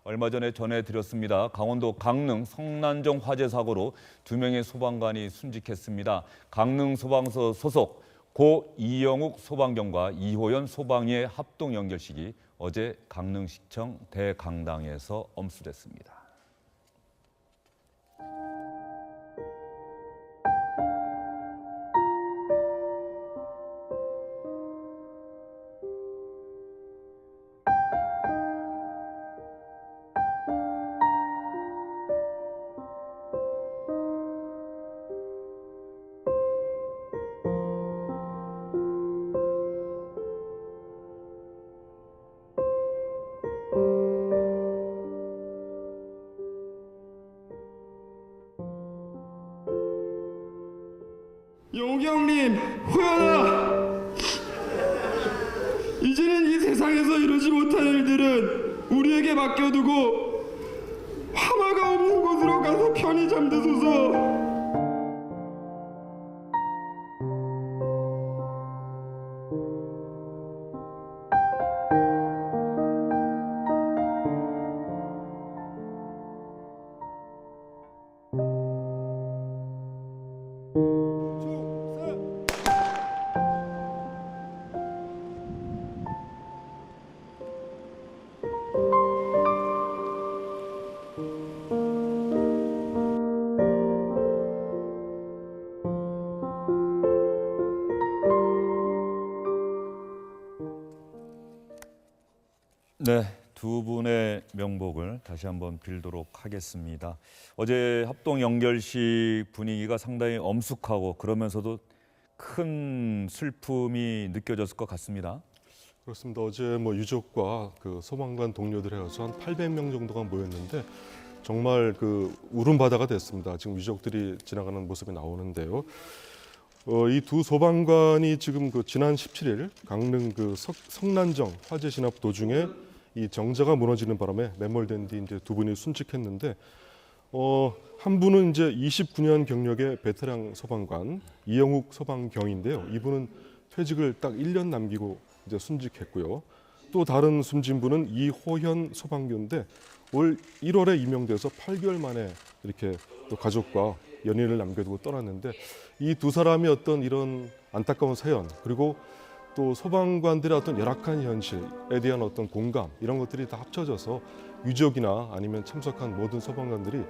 얼마 전에 전해드렸습니다. 강원도 강릉 성난정 화재 사고로 2명의 소방관이 순직했습니다. 강릉 소방서 소속 고 이영욱 소방경과 이호연 소방의 합동 연결식이 어제 강릉시청 대강당에서 엄수됐습니다. 영욱이 형님, 호연아! 이제는 이 세상에서 이루지 못한 일들은 우리에게 맡겨두고 화마가 없는 곳으로 가서 편히 잠드소서. 네, 두 분의 명복을 다시 한번 빌도록 하겠습니다. 어제 합동 연결식 분위기가 상당히 엄숙하고 그러면서도 큰 슬픔이 느껴졌을 것 같습니다. 그렇습니다. 어제 유족과 그 소방관 동료들 해서 한 800명 정도가 모였는데 정말 그 울음바다가 됐습니다. 지금 유족들이 지나가는 모습이 나오는데요. 이 두 소방관이 지금 그 지난 17일 강릉 그 성난정 화재 진압 도중에 이 정자가 무너지는 바람에 매몰된 뒤 이제 두 분이 순직했는데 한 분은 이제 29년 경력의 베테랑 소방관 이영욱 소방경인데요. 이분은 퇴직을 딱 1년 남기고 이제 순직했고요. 또 다른 숨진 분은 이호현 소방교인데 올 1월에 임용돼서 8개월 만에 이렇게 또 가족과 연인을 남겨두고 떠났는데 이 두 사람이 어떤 이런 안타까운 사연 그리고 또 소방관들의 어떤 열악한 현실에 대한 어떤 공감 이런 것들이 다 합쳐져서 유족이나 아니면 참석한 모든 소방관들이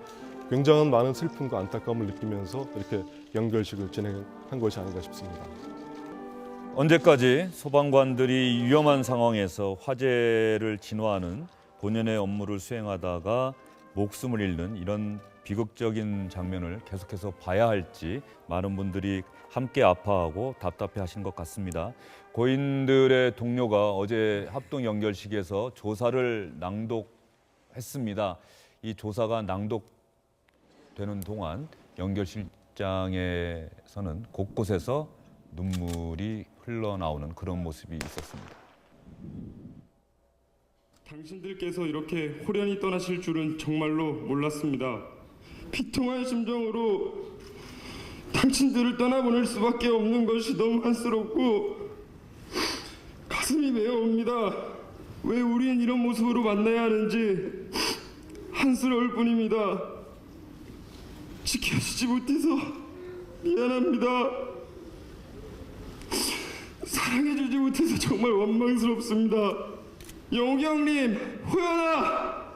굉장한 많은 슬픔과 안타까움을 느끼면서 이렇게 연결식을 진행한 것이 아닌가 싶습니다. 언제까지 소방관들이 위험한 상황에서 화재를 진화하는 본연의 업무를 수행하다가 목숨을 잃는 이런 비극적인 장면을 계속해서 봐야 할지 많은 분들이 함께 아파하고 답답해하신 것 같습니다. 고인들의 동료가 어제 합동 연결식에서 조사를 낭독했습니다. 이 조사가 낭독되는 동안 연결실장에서는 곳곳에서 눈물이 흘러나오는 그런 모습이 있었습니다. 당신들께서 이렇게 호련히 떠나실 줄은 정말로 몰랐습니다. 비통한 심정으로 당신들을 떠나보낼 수밖에 없는 것이 너무 안쓰럽고 가슴이 메어옵니다. 왜 우린 이런 모습으로 만나야 하는지 안쓰러울 뿐입니다. 지켜주지 못해서 미안합니다. 사랑해주지 못해서 정말 원망스럽습니다. 영욱이 형님, 호연아!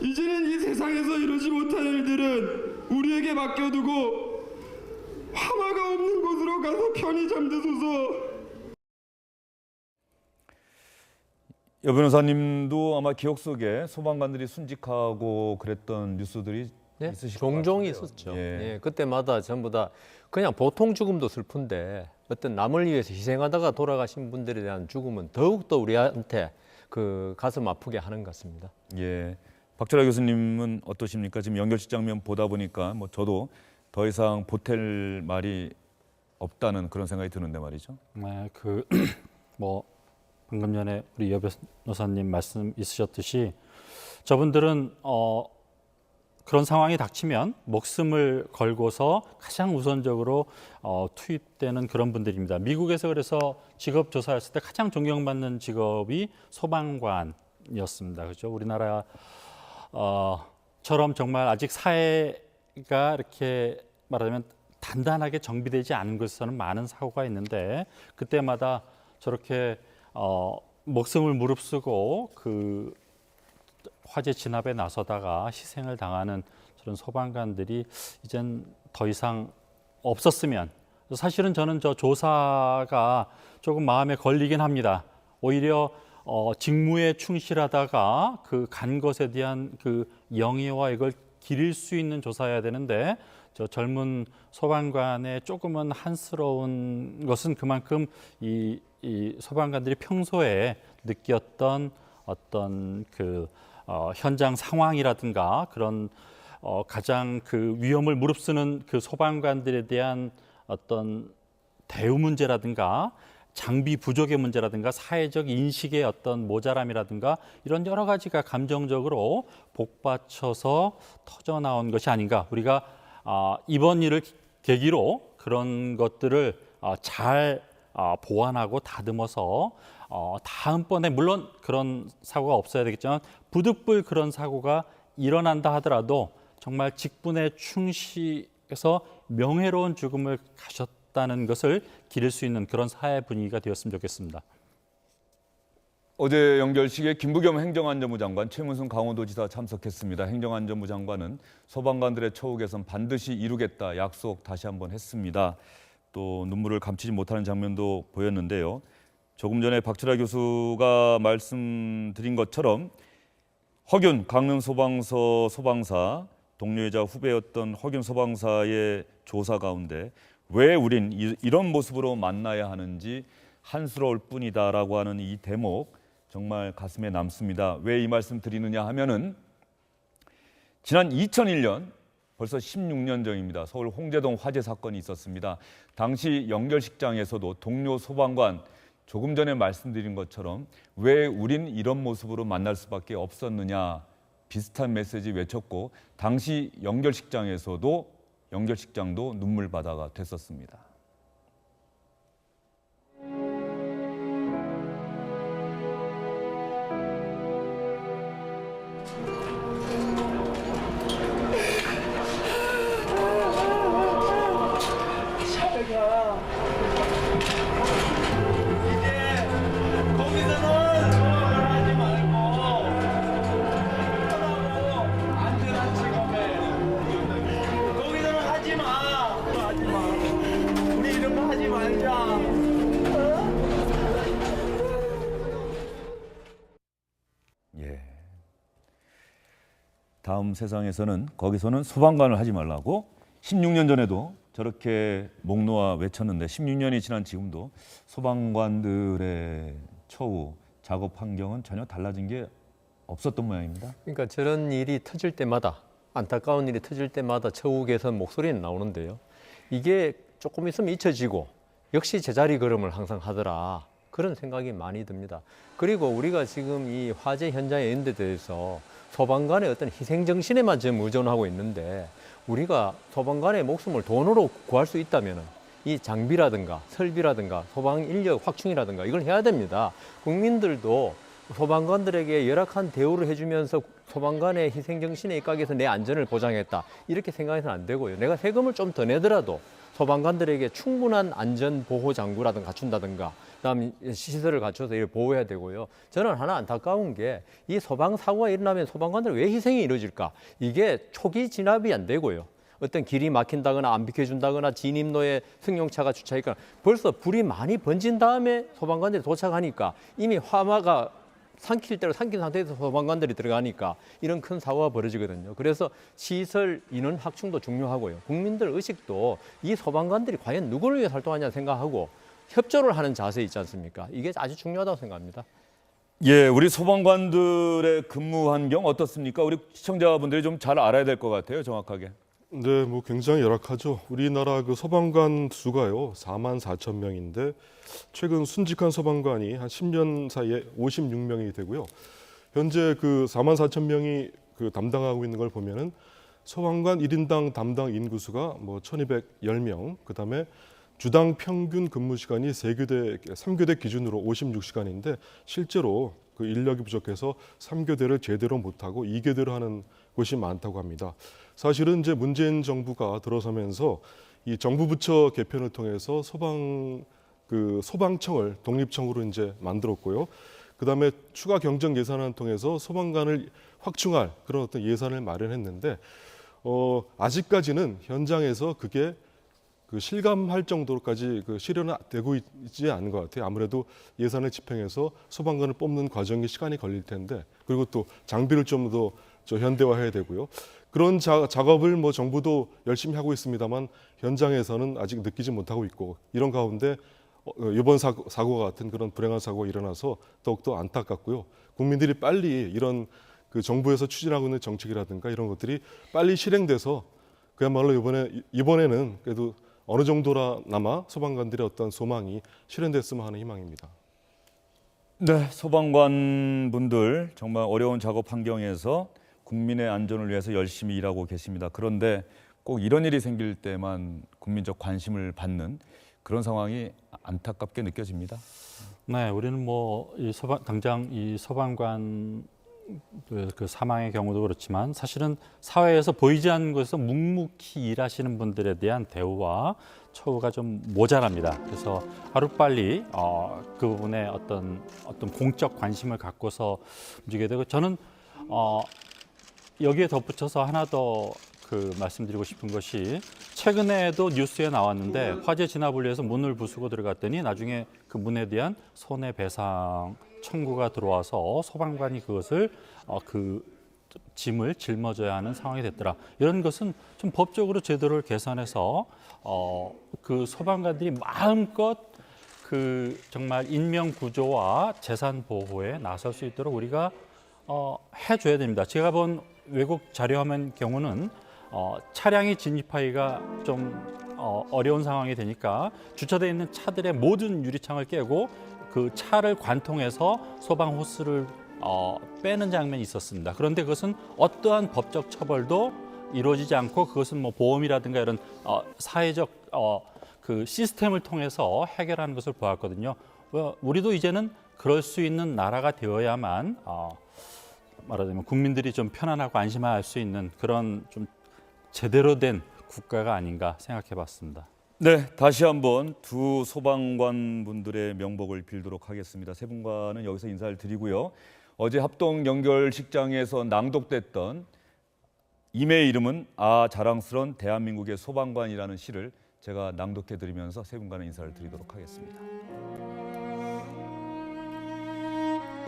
이제는 이 세상에서 이루지 못한 일들은 우리에게 맡겨두고 화마가 없는 곳으로 가서 편히 잠드소서. 여 변호사님도 아마 기억 속에 소방관들이 순직하고 그랬던 뉴스들이 있으실 것 종종 같은데요. 있었죠. 예. 예, 그때마다 전부 다 그냥 보통 죽음도 슬픈데 어떤 남을 위해서 희생하다가 돌아가신 분들에 대한 죽음은 더욱더 우리한테 그 가슴 아프게 하는 것 같습니다. 예. 박철하 교수님은 어떠십니까? 지금 연결식 장면 보다 보니까 저도 더 이상 보탤 말이 없다는 그런 생각이 드는데 말이죠. 네, 방금 전에 우리 여 변호사님 말씀 있으셨듯이 저분들은 그런 상황이 닥치면 목숨을 걸고서 가장 우선적으로 투입되는 그런 분들입니다. 미국에서 그래서 직업 조사했을 때 가장 존경받는 직업이 소방관 수준이었습니다. 그렇죠? 우리나라 처럼 정말 아직 사회가 이렇게 말하자면 단단하게 정비되지 않은 곳에서는 많은 사고가 있는데 그때마다 저렇게 목숨을 무릅쓰고 그 화재 진압에 나서다가 희생을 당하는 저런 소방관들이 이젠 더 이상 없었으면, 사실은 저는 저 조사가 조금 마음에 걸리긴 합니다. 오히려 직무에 충실하다가 그 간 것에 대한 그 영예와 이걸 기릴 수 있는 조사여야 되는데, 저 젊은 소방관의 조금은 한스러운 것은 그만큼 이 소방관들이 평소에 느꼈던 어떤 그 현장 상황이라든가 그런 가장 그 위험을 무릅쓰는 그 소방관들에 대한 어떤 대우 문제라든가 장비 부족의 문제라든가 사회적 인식의 어떤 모자람이라든가 이런 여러 가지가 감정적으로 복받쳐서 터져 나온 것이 아닌가. 우리가 이번 일을 계기로 그런 것들을 잘 보완하고 다듬어서 다음번에 물론 그런 사고가 없어야 되겠지만 부득불 그런 사고가 일어난다 하더라도 정말 직분에 충실해서 명예로운 죽음을 가셨다는 것을 기릴 수 있는 그런 사회 분위기가 되었으면 좋겠습니다. 어제 연결식에 김부겸 행정안전부 장관, 최문순 강원도지사 참석했습니다. 행정안전부 장관은 소방관들의 처우 개선 반드시 이루겠다 약속 다시 한번 했습니다. 또 눈물을 감추지 못하는 장면도 보였는데요. 조금 전에 박철하 교수가 말씀드린 것처럼 허균 강릉소방서 소방사 동료이자 후배였던 허균 소방사의 조사 가운데 왜 우린 이런 모습으로 만나야 하는지 한스러울 뿐이다라고 하는 이 대목 정말 가슴에 남습니다. 왜 이 말씀 드리느냐 하면은 지난 2001년 벌써 16년 전입니다. 서울 홍제동 화재 사건이 있었습니다. 당시 연결식장에서도 동료 소방관 조금 전에 말씀드린 것처럼 왜 우린 이런 모습으로 만날 수밖에 없었느냐 비슷한 메시지 외쳤고 당시 연결식장도 눈물바다가 됐었습니다. 다음 세상에서는 거기서는 소방관을 하지 말라고 16년 전에도 저렇게 목 놓아 외쳤는데 16년이 지난 지금도 소방관들의 처우, 작업 환경은 전혀 달라진 게 없었던 모양입니다. 그러니까 저런 일이 터질 때마다 안타까운 일이 터질 때마다 처우 개선 목소리는 나오는데요. 이게 조금 있으면 잊혀지고 역시 제자리 걸음을 항상 하더라. 그런 생각이 많이 듭니다. 그리고 우리가 지금 이 화재 현장의 연대대에서 소방관의 어떤 희생정신에만 지금 의존하고 있는데 우리가 소방관의 목숨을 돈으로 구할 수 있다면 이 장비라든가 설비라든가 소방 인력 확충이라든가 이걸 해야 됩니다. 국민들도 소방관들에게 열악한 대우를 해주면서 소방관의 희생정신에 입각해서 내 안전을 보장했다. 이렇게 생각해서는 안 되고요. 내가 세금을 좀 더 내더라도 소방관들에게 충분한 안전보호장구라든가 갖춘다든가 그다음 시설을 갖춰서 이를 보호해야 되고요. 저는 하나 안타까운 게 이 소방사고가 일어나면 소방관들 왜 희생이 이루어질까? 이게 초기 진압이 안 되고요. 어떤 길이 막힌다거나 안 비켜준다거나 진입로에 승용차가 주차했거나 벌써 불이 많이 번진 다음에 소방관들이 도착하니까 이미 화마가 삼킬 대로 삼킨 상태에서 소방관들이 들어가니까 이런 큰 사고가 벌어지거든요. 그래서 시설 인원 확충도 중요하고요. 국민들 의식도 이 소방관들이 과연 누구를 위해 활동하냐 생각하고 협조를 하는 자세 있지 않습니까? 이게 아주 중요하다고 생각합니다. 예, 우리 소방관들의 근무 환경 어떻습니까? 우리 시청자분들이 좀 잘 알아야 될 것 같아요, 정확하게. 네, 뭐 굉장히 열악하죠. 우리나라 그 소방관 수가요 44,000명인데 최근 순직한 소방관이 한 10년 사이에 56명이 되고요. 현재 그 44,000명이 그 담당하고 있는 걸 보면은 소방관 1인당 담당 인구수가 뭐 1,210명, 그다음에 주당 평균 근무 시간이 3교대 기준으로 56시간인데 실제로 그 인력이 부족해서 3교대를 제대로 못하고 2교대로 하는 곳이 많다고 합니다. 사실은 이제 문재인 정부가 들어서면서 이 정부 부처 개편을 통해서 소방청을 독립청으로 이제 만들었고요. 그다음에 추가 경정 예산안을 통해서 소방관을 확충할 그런 어떤 예산을 마련했는데 아직까지는 현장에서 그게 그 실감할 정도로까지 그 실현은 되고 있지 않은 것 같아요. 아무래도 예산을 집행해서 소방관을 뽑는 과정에 시간이 걸릴 텐데, 그리고 또 장비를 좀 더 현대화해야 되고요. 그런 작업을 뭐 정부도 열심히 하고 있습니다만 현장에서는 아직 느끼지 못하고 있고, 이런 가운데 이번 사고와 같은 그런 불행한 사고가 일어나서 더욱더 안타깝고요. 국민들이 빨리 이런 그 정부에서 추진하고 있는 정책이라든가 이런 것들이 빨리 실행돼서 그야말로 이번에는 그래도 어느 정도나마 소방관들의 어떤 소망이 실현됐으면 하는 희망입니다. 네, 소방관 분들 정말 어려운 작업 환경에서 국민의 안전을 위해서 열심히 일하고 계십니다. 그런데 꼭 이런 일이 생길 때만 국민적 관심을 받는 그런 상황이 안타깝게 느껴집니다. 네, 우리는 뭐 당장 이 소방관 그 사망의 경우도 그렇지만 사실은 사회에서 보이지 않는 곳에서 묵묵히 일하시는 분들에 대한 대우와 처우가 좀 모자랍니다. 그래서 하루빨리 그 부분에 어떤 공적 관심을 갖고서 움직여야 되고, 저는 여기에 덧붙여서 하나 더 그 말씀드리고 싶은 것이, 최근에도 뉴스에 나왔는데 화재 진압을 위해서 문을 부수고 들어갔더니 나중에 그 문에 대한 손해배상 청구가 들어와서 소방관이 그것을 그 짐을 짊어져야 하는 상황이 됐더라. 이런 것은 좀 법적으로 제도를 개선해서 그 소방관들이 마음껏 그 정말 인명 구조와 재산 보호에 나설 수 있도록 우리가 해줘야 됩니다. 제가 본 외국 자료화면 경우는 차량이 진입하기가 좀 어려운 상황이 되니까 주차되어 있는 차들의 모든 유리창을 깨고 그 차를 관통해서 소방 호스를 빼는 장면이 있었습니다. 그런데 그것은 어떠한 법적 처벌도 이루어지지 않고, 그것은 뭐 보험이라든가 이런 사회적 그 시스템을 통해서 해결하는 것을 보았거든요. 우리도 이제는 그럴 수 있는 나라가 되어야만 말하자면 국민들이 좀 편안하고 안심할 수 있는 그런 좀 제대로 된 국가가 아닌가 생각해봤습니다. 네, 다시 한번 두 소방관 분들의 명복을 빌도록 하겠습니다. 세 분과는 여기서 인사를 드리고요. 어제 합동 연결식장에서 낭독됐던 임의 이름은 자랑스러운 대한민국의 소방관이라는 시를 제가 낭독해 드리면서 세 분과는 인사를 드리도록 하겠습니다.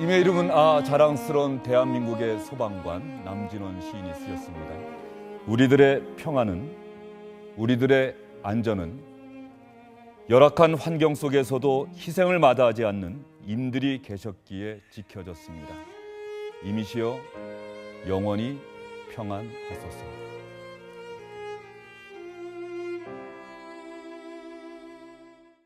임의 이름은 자랑스러운 대한민국의 소방관 남진원 시인이 쓰였습니다. 우리들의 평화는, 우리들의 안전은 열악한 환경 속에서도 희생을 마다하지 않는 임들이 계셨기에 지켜졌습니다. 임이시여 영원히 평안하소서.